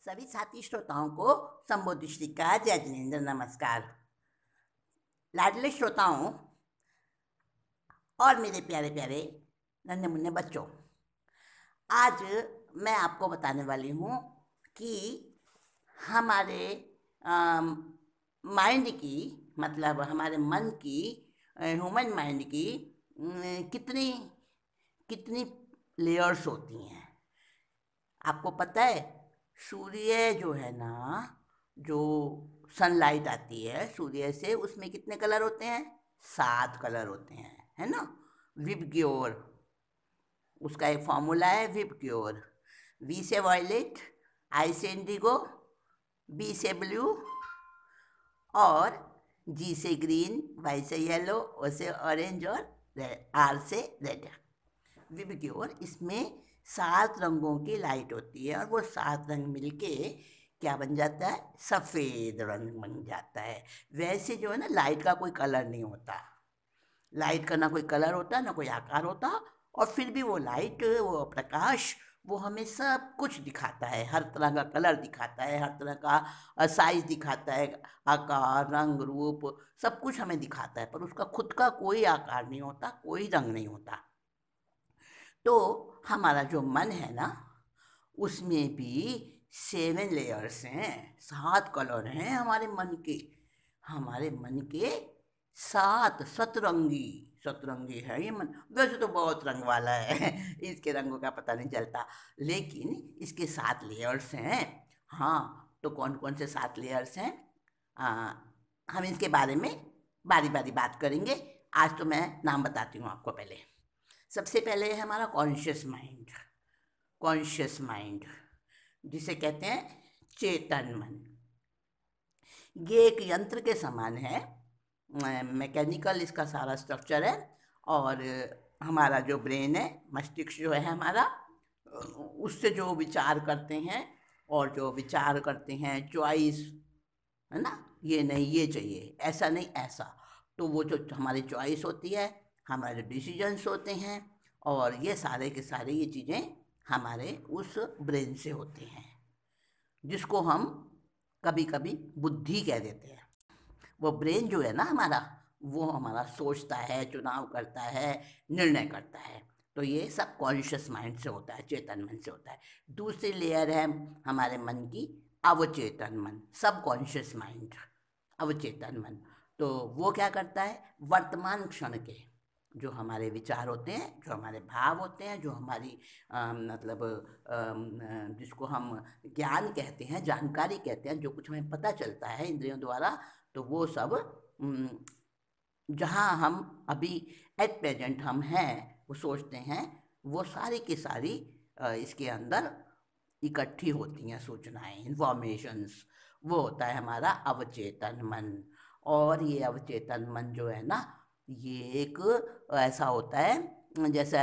सभी साथी श्रोताओं को संबोधित श्री का जय जिनेन्द्र नमस्कार। लाडले श्रोताओं और मेरे प्यारे प्यारे नन्हे मुन्ने बच्चों, आज मैं आपको बताने वाली हूँ कि हमारे माइंड की, मतलब हमारे मन की, ह्यूमन माइंड की कितनी कितनी लेयर्स होती हैं। आपको पता है, सूर्य जो है ना, जो सनलाइट आती है सूर्य से, उसमें कितने कलर होते हैं? 7 कलर होते हैं, है ना। विबग्योर, उसका एक फॉर्मूला है विबग्योर। वी से वॉयलेट, आई से इंडिगो, बी से ब्लू और जी से ग्रीन, वाई से येलो, ओ से ऑरेंज और आर से रेड। विबग्योर, इसमें 7 रंगों की लाइट होती है और वो 7 रंग मिलके क्या बन जाता है? सफ़ेद रंग बन जाता है। वैसे जो है ना, लाइट का कोई कलर नहीं होता। लाइट का ना कोई कलर होता, ना कोई आकार होता, और फिर भी वो लाइट, वो प्रकाश, वो हमें सब कुछ दिखाता है। हर तरह का कलर दिखाता है, हर तरह का साइज दिखाता है, आकार, रंग, रूप, सब कुछ हमें दिखाता है। पर उसका खुद का कोई आकार नहीं होता, कोई रंग नहीं होता। तो हमारा जो मन है ना, उसमें भी 7 लेयर्स हैं, 7 कलर हैं हमारे मन के। हमारे मन के 7 सतरंगी सतरंगी है ये मन। वैसे तो बहुत रंग वाला है इसके रंगों का पता नहीं चलता, लेकिन इसके 7 लेयर्स हैं। हाँ, तो कौन कौन से 7 लेयर्स हैं, हम इसके बारे में बारी बारी बात करेंगे। आज तो मैं नाम बताती हूँ आपको। पहले, सबसे पहले है हमारा कॉन्शियस माइंड। कॉन्शियस माइंड जिसे कहते हैं चेतन मन। ये एक यंत्र के समान है, मैकेनिकल इसका सारा स्ट्रक्चर है। और हमारा जो ब्रेन है, मस्तिष्क जो है हमारा, उससे जो विचार करते हैं, और जो विचार करते हैं चॉइस, है ना, ये नहीं ये चाहिए, ऐसा नहीं ऐसा, तो वो जो हमारी चॉइस होती है, हमारे डिसीजंस होते हैं, और ये सारे के सारे ये चीज़ें हमारे उस ब्रेन से होते हैं, जिसको हम कभी कभी बुद्धि कह देते हैं। वो ब्रेन जो है ना हमारा, वो हमारा सोचता है, चुनाव करता है, निर्णय करता है। तो ये सब कॉन्शियस माइंड से होता है, चेतन मन से होता है। दूसरी लेयर है हमारे मन की अवचेतन मन, सब कॉन्शियस माइंड, अवचेतन मन। तो वो क्या करता है? वर्तमान क्षण के जो हमारे विचार होते हैं, जो हमारे भाव होते हैं, जो हमारी मतलब जिसको हम ज्ञान कहते हैं, जानकारी कहते हैं, जो कुछ हमें पता चलता है इंद्रियों द्वारा, तो वो सब जहाँ हम अभी एट प्रेजेंट हम हैं, वो सोचते हैं, वो सारी की सारी इसके अंदर इकट्ठी होती हैं सूचनाएं, इंफॉर्मेशंस। वो होता है हमारा अवचेतन मन। और ये अवचेतन मन जो है ना, ये एक ऐसा होता है जैसे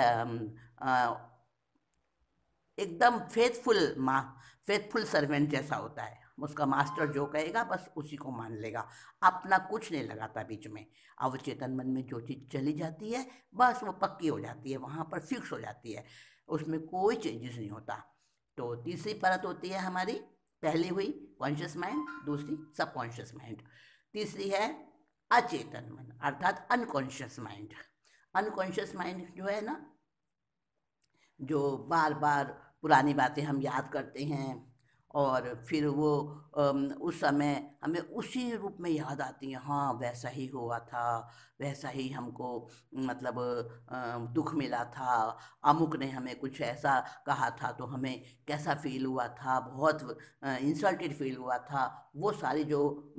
एकदम फेथफुल सर्वेंट जैसा होता है। उसका मास्टर जो कहेगा बस उसी को मान लेगा, अपना कुछ नहीं लगाता बीच में। अवचेतन मन में जो चीज़ चली जाती है, बस वो पक्की हो जाती है, वहाँ पर फिक्स हो जाती है, उसमें कोई चेंजेस नहीं होता। तो तीसरी परत होती है हमारी, पहली हुई कॉन्शियस माइंड, दूसरी सबकॉन्शियस माइंड, तीसरी है अचेतन मन अर्थात अनकॉन्शियस माइंड। अनकॉन्शियस माइंड जो है ना, जो बार बार पुरानी बातें हम याद करते हैं, और फिर वो उस समय हमें उसी रूप में याद आती हैं। हाँ, वैसा ही हुआ था, वैसा ही हमको मतलब दुख मिला था, अमुक ने हमें कुछ ऐसा कहा था तो हमें कैसा फील हुआ था, बहुत इंसल्टेड फील हुआ था। वो सारी जो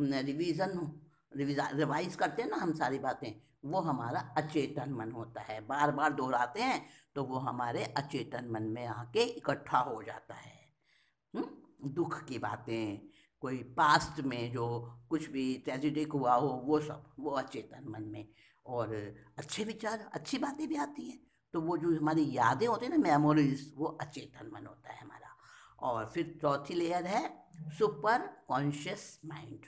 रिवाइज करते हैं ना हम सारी बातें, वो हमारा अचेतन मन होता है। बार बार दोहराते हैं तो वो हमारे अचेतन मन में आके इकट्ठा हो जाता है। दुख की बातें, कोई पास्ट में जो कुछ भी ट्रेजिडिक हुआ हो, वो सब वो अचेतन मन में। और अच्छे विचार, अच्छी बातें भी आती हैं, तो वो जो हमारी यादें होती हैं ना, मेमोरीज, वो अचेतन मन होता है हमारा। और फिर चौथी लेयर है सुपर कॉन्शियस माइंड।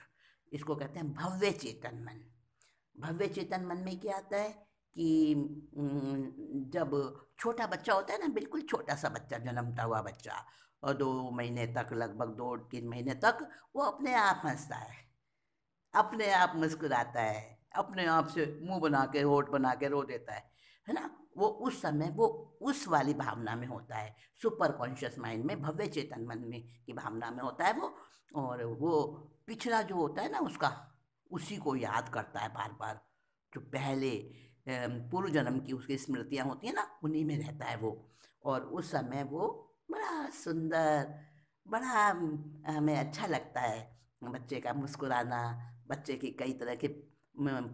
इसको कहते हैं भव्य चेतन मन। भव्य चेतन मन में क्या आता है कि जब छोटा बच्चा होता है ना, बिल्कुल छोटा सा बच्चा, जन्मता हुआ बच्चा, और 2 महीने तक, लगभग 2-3 महीने तक वो अपने आप हंसता है, अपने आप मुस्कुराता है, अपने आप से मुंह बना के, होठ बना के रो देता है ना। वो उस समय वो उस वाली भावना में होता है, सुपर कॉन्शियस माइंड में, भव्य चेतन मन में की भावना में होता है वो। और वो पिछला जो होता है ना उसका, उसी को याद करता है बार बार, जो पहले पूर्व जन्म की उसकी स्मृतियाँ होती हैं ना, उन्हीं में रहता है वो। और उस समय वो बड़ा सुंदर, बड़ा हमें अच्छा लगता है बच्चे का मुस्कुराना, बच्चे की कई तरह के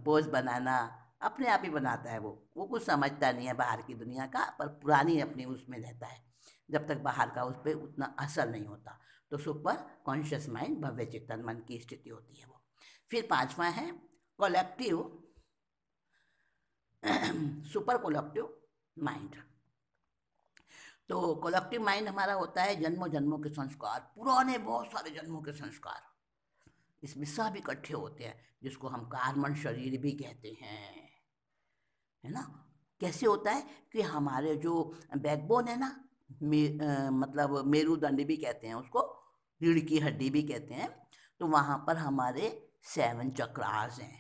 पोज बनाना, अपने आप ही बनाता है वो कुछ समझता नहीं है बाहर की दुनिया का, पर पुरानी अपनी उसमें रहता है जब तक बाहर का उस पर उतना असर नहीं होता। तो सुपर कॉन्शियस माइंड, भव्य चेतन मन की स्थिति होती है वो। फिर 5वां है कलेक्टिव सुपर कलेक्टिव माइंड। तो कलेक्टिव माइंड हमारा होता है जन्मों जन्मों के संस्कार, पुराने बहुत सारे जन्मों के संस्कार इसमें सब इकट्ठे होते हैं, जिसको हम कार्बन शरीर भी कहते हैं, है ना। कैसे होता है कि हमारे जो बैकबोन है ना, मतलब मेरुदंड भी कहते हैं उसको, रीढ़ की हड्डी भी कहते हैं। तो वहाँ पर हमारे 7 चक्रास हैं,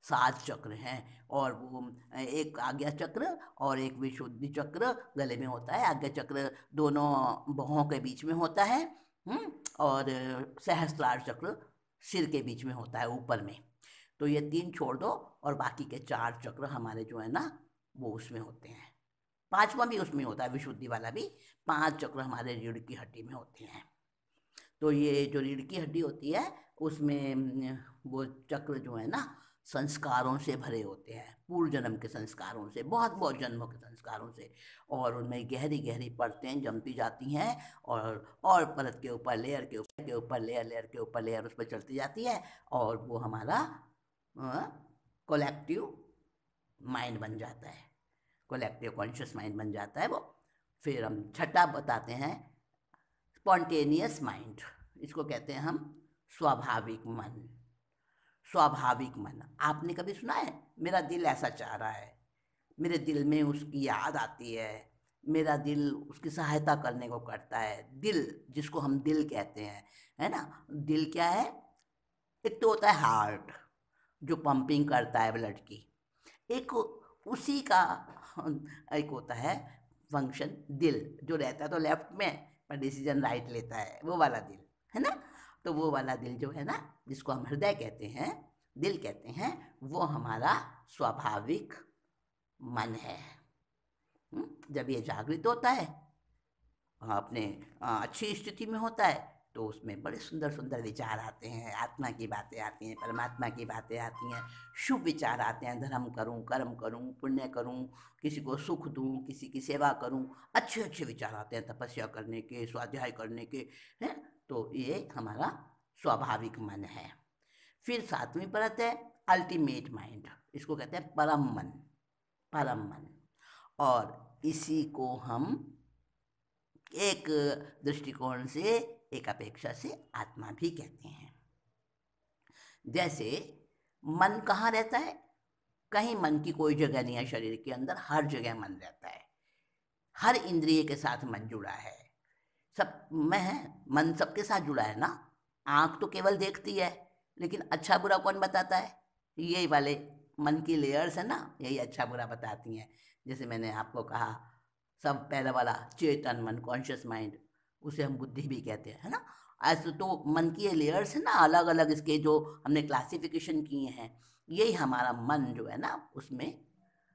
7 चक्र हैं। और वो एक आज्ञा चक्र और एक विशुद्धि चक्र गले में होता है, आज्ञा चक्र दोनों बाहों के बीच में होता है, और सहस्त्रार चक्र सिर के बीच में होता है ऊपर में। तो ये 3 छोड़ दो और बाकी के 4 चक्र हमारे जो है ना वो उसमें होते हैं। 5वां भी उसमें होता है, विशुद्धि वाला भी। 5 चक्र हमारे रीढ़ की हड्डी में होते हैं। तो ये जो रीढ़ की हड्डी होती है उसमें वो चक्र जो है ना संस्कारों से भरे होते हैं, पूर्व जन्म के संस्कारों से, बहुत बहुत जन्मों के संस्कारों से। और उनमें गहरी गहरी परतें जमती जाती हैं, और परत के ऊपर लेयर के ऊपर लेयर, लेयर के ऊपर लेयर उस पर चलती जाती है। और वो हमारा कलेक्टिव माइंड बन जाता है, कलेक्टिव कॉन्शियस माइंड बन जाता है वो। फिर हम छठा बताते हैं स्पॉन्टेनियस माइंड। इसको कहते हैं हम स्वाभाविक मन। स्वाभाविक मन, आपने कभी सुना है मेरा दिल ऐसा चाह रहा है, मेरे दिल में उसकी याद आती है, मेरा दिल उसकी सहायता करने को करता है। दिल, जिसको हम दिल कहते हैं, है ना। दिल क्या है? एक तो होता है हार्ट, जो पंपिंग करता है ब्लड की, एक उसी का एक होता है फंक्शन दिल, जो रहता है तो लेफ्ट में पर डिसीजन राइट लेता है, वो वाला दिल, है ना। तो वो वाला दिल जो है ना, जिसको हम हृदय कहते हैं, दिल कहते हैं, वो हमारा स्वाभाविक मन है। जब ये जागृत होता है, अपने अच्छी स्थिति में होता है, तो उसमें बड़े सुंदर सुंदर विचार आते हैं, आत्मा की बातें आती हैं, परमात्मा की बातें आती हैं, शुभ विचार आते हैं, धर्म करूं, कर्म करूं, पुण्य करूं, किसी को सुख दूं, किसी की सेवा करूं, अच्छे अच्छे विचार आते हैं, तपस्या करने के, स्वाध्याय करने के, हैं। तो ये हमारा स्वाभाविक मन है। फिर 7वीं परत है अल्टीमेट माइंड। इसको कहते हैं परम मन, परम मन। और इसी को हम एक दृष्टिकोण से, एक अपेक्षा से आत्मा भी कहते हैं। जैसे मन कहाँ रहता है? कहीं मन की कोई जगह नहीं है शरीर के अंदर, हर जगह मन रहता है, हर इंद्रिय के साथ मन जुड़ा है। सब में है, मन सबके साथ जुड़ा है ना। आँख तो केवल देखती है, लेकिन अच्छा बुरा कौन बताता है? यही वाले मन की लेयर्स है ना, यही अच्छा बुरा बताती हैं। जैसे मैंने आपको कहा, सब पहला वाला चेतन मन, कॉन्शियस माइंड, उसे हम बुद्धि भी कहते हैं, है ना। ऐसे तो मन की ये लेयर्स है ना, अलग अलग इसके जो हमने क्लासिफिकेशन किए हैं, यही हमारा मन जो है ना उसमें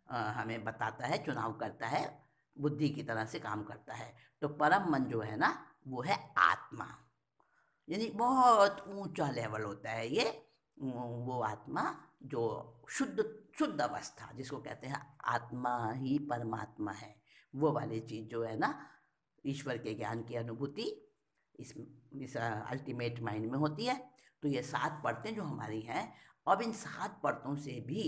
हमें बताता है, चुनाव करता है, बुद्धि की तरह से काम करता है। तो परम मन जो है ना वो है आत्मा, यानी बहुत ऊंचा लेवल होता है ये, वो आत्मा जो शुद्ध शुद्ध अवस्था, जिसको कहते हैं आत्मा ही परमात्मा है, वो वाली चीज़ जो है ना, ईश्वर के ज्ञान की अनुभूति इस अल्टीमेट माइंड में होती है। तो ये 7 परतें जो हमारी हैं, अब इन 7 परतों से भी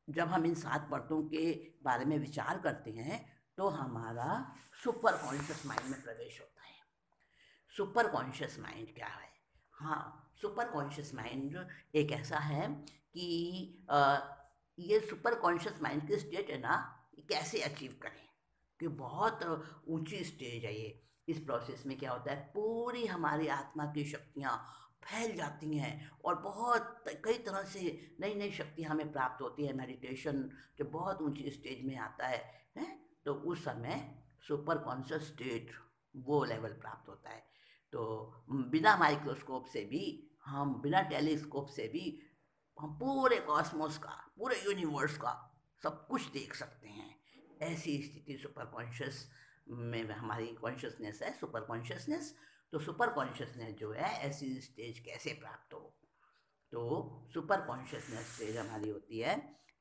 जब हम इन 7 परतों के बारे में विचार करते हैं तो हमारा सुपर कॉन्शियस माइंड में प्रवेश होता है। सुपर कॉन्शियस माइंड क्या है? हाँ, सुपर कॉन्शियस माइंड एक ऐसा है कि ये सुपर कॉन्शियस माइंड की स्टेट है ना, कैसे अचीव करें, कि बहुत ऊंची स्टेज है ये। इस प्रोसेस में क्या होता है, पूरी हमारी आत्मा की शक्तियाँ फैल जाती हैं और बहुत कई तरह से नई नई शक्ति हमें प्राप्त होती है। मेडिटेशन जब बहुत ऊंची स्टेज में आता है तो उस समय सुपर कॉन्शियस स्टेट वो लेवल प्राप्त होता है। तो बिना माइक्रोस्कोप से भी, हम बिना टेलीस्कोप से भी हम पूरे कॉस्मोस का, पूरे यूनिवर्स का सब कुछ देख सकते हैं। ऐसी स्थिति सुपर कॉन्शियस में हमारी कॉन्शियसनेस है, सुपर कॉन्शियसनेस। तो सुपर कॉन्शियसनेस जो है, ऐसी स्टेज कैसे प्राप्त हो, तो सुपर कॉन्शियसनेस स्टेज हमारी होती है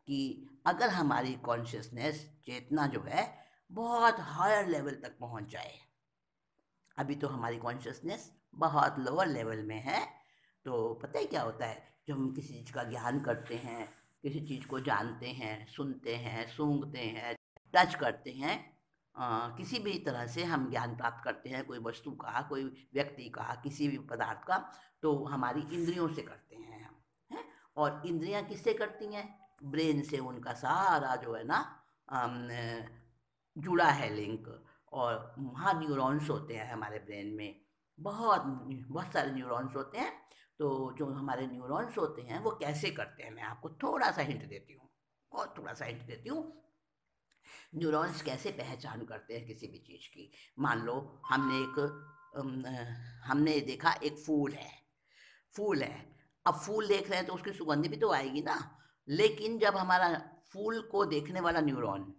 कि अगर हमारी कॉन्शियसनेस, चेतना जो है, बहुत हायर लेवल तक पहुंच जाए। अभी तो हमारी कॉन्शियसनेस बहुत लोअर लेवल में है। तो पता है क्या होता है, जब हम किसी चीज़ का ज्ञान करते हैं, किसी चीज़ को जानते हैं, सुनते हैं, सूंघते हैं, टच करते हैं, किसी भी तरह से हम ज्ञान प्राप्त करते हैं, कोई वस्तु का, कोई व्यक्ति का, किसी भी पदार्थ का, तो हमारी इंद्रियों से करते हैं हम, हैं। और इंद्रियां किससे करती हैं? ब्रेन से उनका सारा जो है ना जुड़ा है लिंक। और वहाँ न्यूरॉन्स होते हैं हमारे ब्रेन में, बहुत बहुत सारे न्यूरॉन्स होते हैं। तो जो हमारे न्यूरॉन्स होते हैं वो कैसे करते हैं, मैं आपको थोड़ा सा हिंट देती हूँ, बहुत थोड़ा सा हिंट देती हूँ। न्यूरॉन्स कैसे पहचान करते हैं किसी भी चीज़ की। मान लो हमने देखा एक फूल है, फूल है। अब फूल देख रहे हैं तो उसकी सुगंध भी तो आएगी ना। लेकिन जब हमारा फूल को देखने वाला न्यूरॉन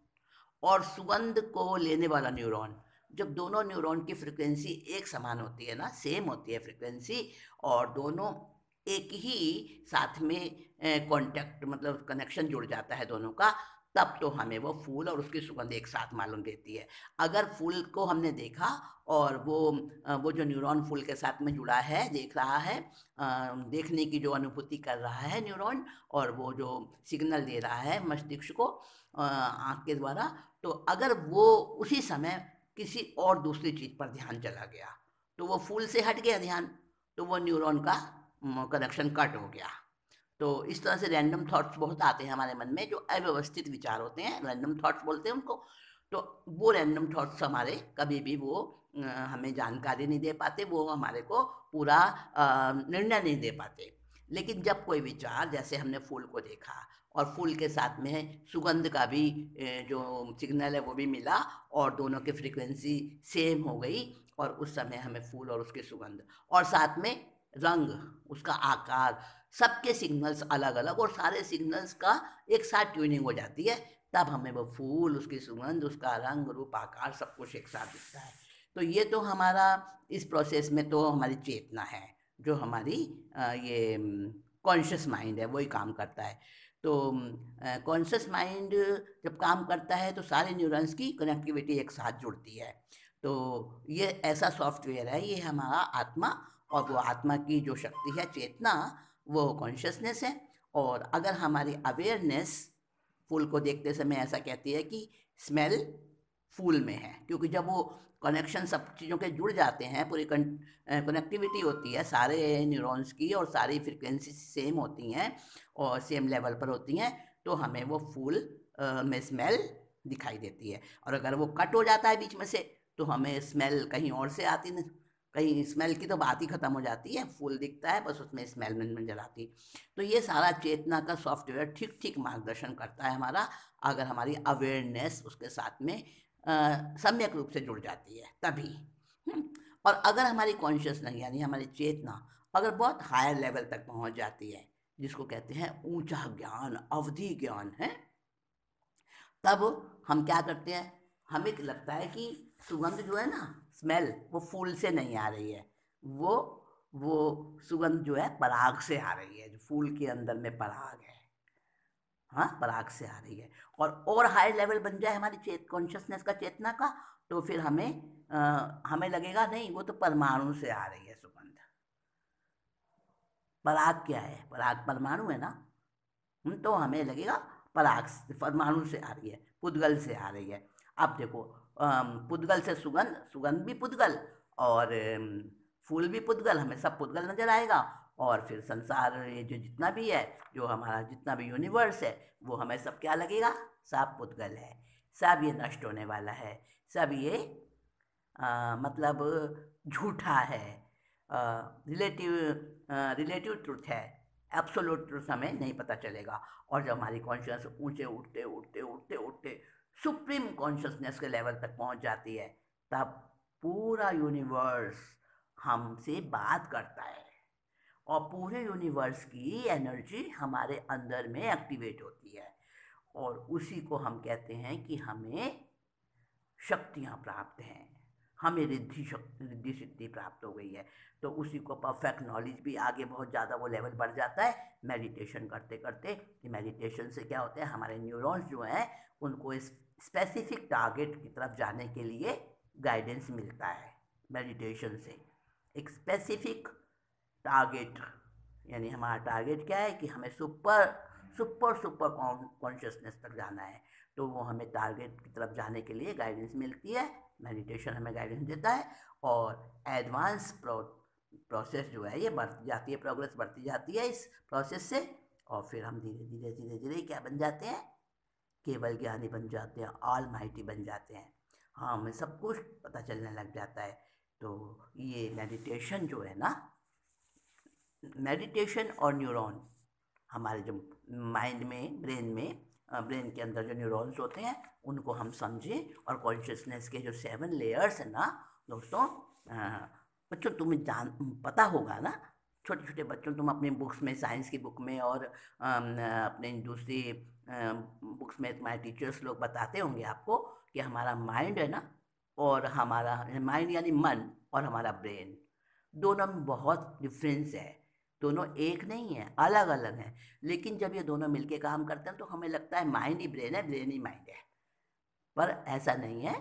और सुगंध को लेने वाला न्यूरॉन, जब दोनों न्यूरॉन की फ्रिक्वेंसी एक समान होती है ना, सेम होती है फ्रिक्वेंसी, और दोनों एक ही साथ में कांटेक्ट मतलब कनेक्शन जुड़ जाता है दोनों का, तब तो हमें वो फूल और उसकी सुगंध एक साथ मालूम देती है। अगर फूल को हमने देखा और वो जो न्यूरॉन फूल के साथ में जुड़ा है, देख रहा है, देखने की जो अनुभूति कर रहा है न्यूरॉन, और वो जो सिग्नल दे रहा है मस्तिष्क को आँख के द्वारा, तो अगर वो उसी समय किसी और दूसरी चीज़ पर ध्यान चला गया तो वो फूल से हट गया ध्यान, तो वो न्यूरॉन का कनेक्शन कट हो गया। तो इस तरह से रैंडम थॉट्स बहुत आते हैं हमारे मन में, जो अव्यवस्थित विचार होते हैं, रैंडम थॉट्स बोलते हैं उनको। तो वो रैंडम थॉट्स हमारे कभी भी वो हमें जानकारी नहीं दे पाते, वो हमारे को पूरा निर्णय नहीं दे पाते। लेकिन जब कोई विचार, जैसे हमने फूल को देखा और फूल के साथ में सुगंध का भी जो सिग्नल है वो भी मिला, और दोनों की फ्रीक्वेंसी सेम हो गई, और उस समय हमें फूल और उसकी सुगंध और साथ में रंग, उसका आकार, सबके सिग्नल्स अलग अलग, और सारे सिग्नल्स का एक साथ ट्यूनिंग हो जाती है, तब हमें वो फूल, उसकी सुगंध, उसका रंग रूप आकार सब कुछ एक साथ दिखता है। तो ये तो हमारा इस प्रोसेस में तो हमारी चेतना है, जो हमारी ये कॉन्शियस माइंड है, वही काम करता है। तो कॉन्शियस माइंड जब काम करता है तो सारे न्यूरॉन्स की कनेक्टिविटी एक साथ जुड़ती है। तो ये ऐसा सॉफ्टवेयर है, ये हमारा आत्मा, और वो आत्मा की जो शक्ति है, चेतना, वो कॉन्शियसनेस है। और अगर हमारी अवेयरनेस फूल को देखते समय ऐसा कहती है कि स्मेल फूल में है, क्योंकि जब वो कनेक्शन सब चीज़ों के जुड़ जाते हैं, पूरी कनेक्टिविटी होती है सारे न्यूरॉन्स की, और सारी फ्रिक्वेंसी सेम होती हैं और सेम लेवल पर होती हैं, तो हमें वो फूल में स्मेल दिखाई देती है। और अगर वो कट हो जाता है बीच में से, तो हमें स्मेल कहीं और से आती, कहीं स्मेल की तो बात ही खत्म हो जाती है, फूल दिखता है बस उसमें स्मेल नहीं नजर आती। तो ये सारा चेतना का सॉफ्टवेयर ठीक ठीक मार्गदर्शन करता है हमारा, अगर हमारी अवेयरनेस उसके साथ में सम्यक रूप से जुड़ जाती है तभी। और अगर हमारी कॉन्शियस नहीं, यानी हमारी चेतना अगर बहुत हायर लेवल तक पहुंच जाती है, जिसको कहते हैं ऊंचा ज्ञान, अवधि ज्ञान है, तब हम क्या करते हैं, हमें लगता है कि सुगंध जो है ना, स्मेल, वो फूल से नहीं आ रही है, वो सुगंध जो है पराग से आ रही है, जो फूल के अंदर में पराग है, हाँ, पराग से आ रही है। और हाई लेवल बन जाए हमारी कॉन्शियसनेस का, चेतना का, तो फिर हमें लगेगा नहीं, वो तो परमाणु से आ रही है सुगंध। पराग क्या है? पराग परमाणु है ना। तो हमें लगेगा पराग परमाणु से आ रही है, पुद्गल से आ रही है। अब देखो, पुद्गल से सुगंध, सुगंध भी पुद्गल, और फूल भी पुद्गल, हमें सब पुद्गल नजर आएगा। और फिर संसार, ये जो जितना भी है, जो हमारा जितना भी यूनिवर्स है, वो हमें सब क्या लगेगा? सब पुद्गल है। सब ये नष्ट होने वाला है, सब ये मतलब झूठा है, रिलेटिव रिलेटिव ट्रुथ है, एब्सोल्यूट ट्रुथ हमें नहीं पता चलेगा। और जब हमारी कॉन्शियस ऊंचे उठते उठते उठते उठते सुप्रीम कॉन्शियसनेस के लेवल तक पहुंच जाती है, तब पूरा यूनिवर्स हमसे बात करता है और पूरे यूनिवर्स की एनर्जी हमारे अंदर में एक्टिवेट होती है, और उसी को हम कहते हैं कि हमें शक्तियाँ प्राप्त हैं, हमें रिद्धि सिद्धि प्राप्त हो गई है। तो उसी को परफेक्ट नॉलेज भी आगे बहुत ज़्यादा वो लेवल बढ़ जाता है मेडिटेशन करते करते। मेडिटेशन से क्या होता है, हमारे न्यूरॉन्स जो हैं उनको इस स्पेसिफिक टारगेट की तरफ जाने के लिए गाइडेंस मिलता है। मेडिटेशन से एक स्पेसिफिक टारगेट, यानी हमारा टारगेट क्या है कि हमें सुपर सुपर सुपर कॉन्शियसनेस तक जाना है, तो वो हमें टारगेट की तरफ जाने के लिए गाइडेंस मिलती है। मेडिटेशन हमें गाइडेंस देता है, और एडवांस प्रोसेस जो है ये बढ़ती जाती है, प्रोग्रेस बढ़ती जाती है इस प्रोसेस से, और फिर हम धीरे धीरे धीरे धीरे क्या बन जाते हैं, केवल ज्ञानी बन जाते हैं, ऑल माइटी बन जाते हैं। हाँ, हमें सब कुछ पता चलने लग जाता है। तो ये मेडिटेशन जो है ना, मेडिटेशन और न्यूरॉन, हमारे जो माइंड में, ब्रेन के अंदर जो न्यूरॉन्स होते हैं उनको हम समझें, और कॉन्शियसनेस के जो 7 लेयर्स हैं ना दोस्तों, बच्चों तुम्हें पता होगा ना, छोटे छोटे बच्चों, तुम अपनी बुक्स में, साइंस की बुक में और अपने दूसरी बुक्स में तुम्हारे टीचर्स लोग बताते होंगे आपको कि हमारा माइंड है ना, और हमारा माइंड यानी मन, और हमारा ब्रेन, दोनों में बहुत डिफरेंस है। दोनों एक नहीं है, अलग अलग हैं। लेकिन जब ये दोनों मिलके काम करते हैं तो हमें लगता है माइंड ही ब्रेन है, ब्रेन ही माइंड है, पर ऐसा नहीं है।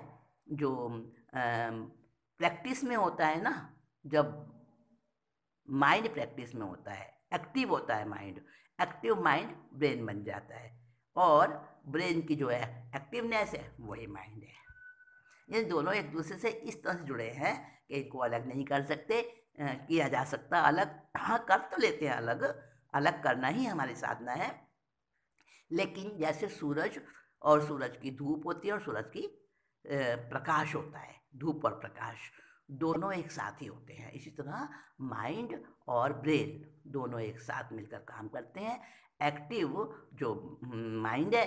जो प्रैक्टिस में होता है ना, जब माइंड प्रैक्टिस में होता है, एक्टिव होता है माइंड, एक्टिव माइंड ब्रेन बन जाता है, और ब्रेन की जो है एक्टिवनेस है वही माइंड है। ये दोनों एक दूसरे से इस तरह से जुड़े हैं कि इनको अलग नहीं कर सकते, किया जा सकता अलग, हाँ कर तो लेते हैं अलग, अलग करना ही हमारी साधना है। लेकिन जैसे सूरज, और सूरज की धूप होती है, और सूरज की प्रकाश होता है, धूप और प्रकाश दोनों एक साथ ही होते हैं, इसी तरह माइंड और ब्रेन दोनों एक साथ मिलकर काम करते हैं। एक्टिव जो माइंड है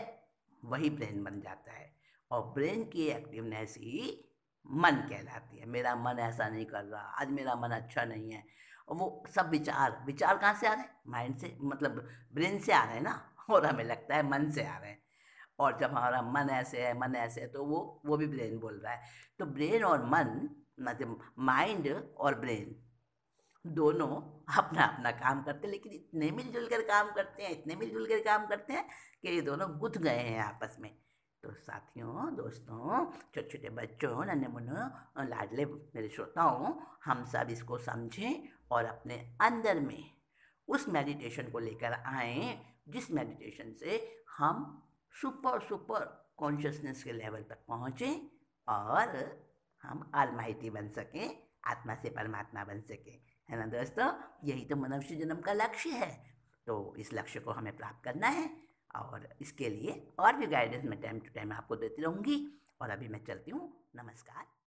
वही ब्रेन बन जाता है, और ब्रेन की एक्टिवनेस ही मन कहलाती है। मेरा मन ऐसा नहीं कर रहा, आज मेरा मन अच्छा नहीं है, और वो सब विचार, विचार कहाँ से आ रहे हैं, माइंड से, मतलब ब्रेन से आ रहे हैं ना, और हमें लगता है मन से आ रहे हैं। और जब हमारा मन ऐसे है, मन ऐसे है, तो वो भी ब्रेन बोल रहा है। तो ब्रेन और मन, मतलब माइंड और ब्रेन दोनों अपना अपना काम करते हैं, लेकिन इतने मिलजुल कर काम करते हैं, इतने मिलजुल कर काम करते हैं कि ये दोनों गुथ गए हैं आपस में। तो साथियों, दोस्तों, छोटे छोटे बच्चों, नन्हे मुन्नों, लाडले मेरे श्रोताओं, हम सब इसको समझें और अपने अंदर में उस मेडिटेशन को लेकर आए, जिस मेडिटेशन से हम सुपर सुपर कॉन्शियसनेस के लेवल तक पहुँचें, और हम ऑलमाइटी बन सकें, आत्मा से परमात्मा बन सकें, है ना दोस्तों। यही तो मनुष्य जन्म का लक्ष्य है। तो इस लक्ष्य को हमें प्राप्त करना है, और इसके लिए और भी गाइडेंस मैं टाइम टू टाइम आपको देती रहूँगी। और अभी मैं चलती हूँ, नमस्कार।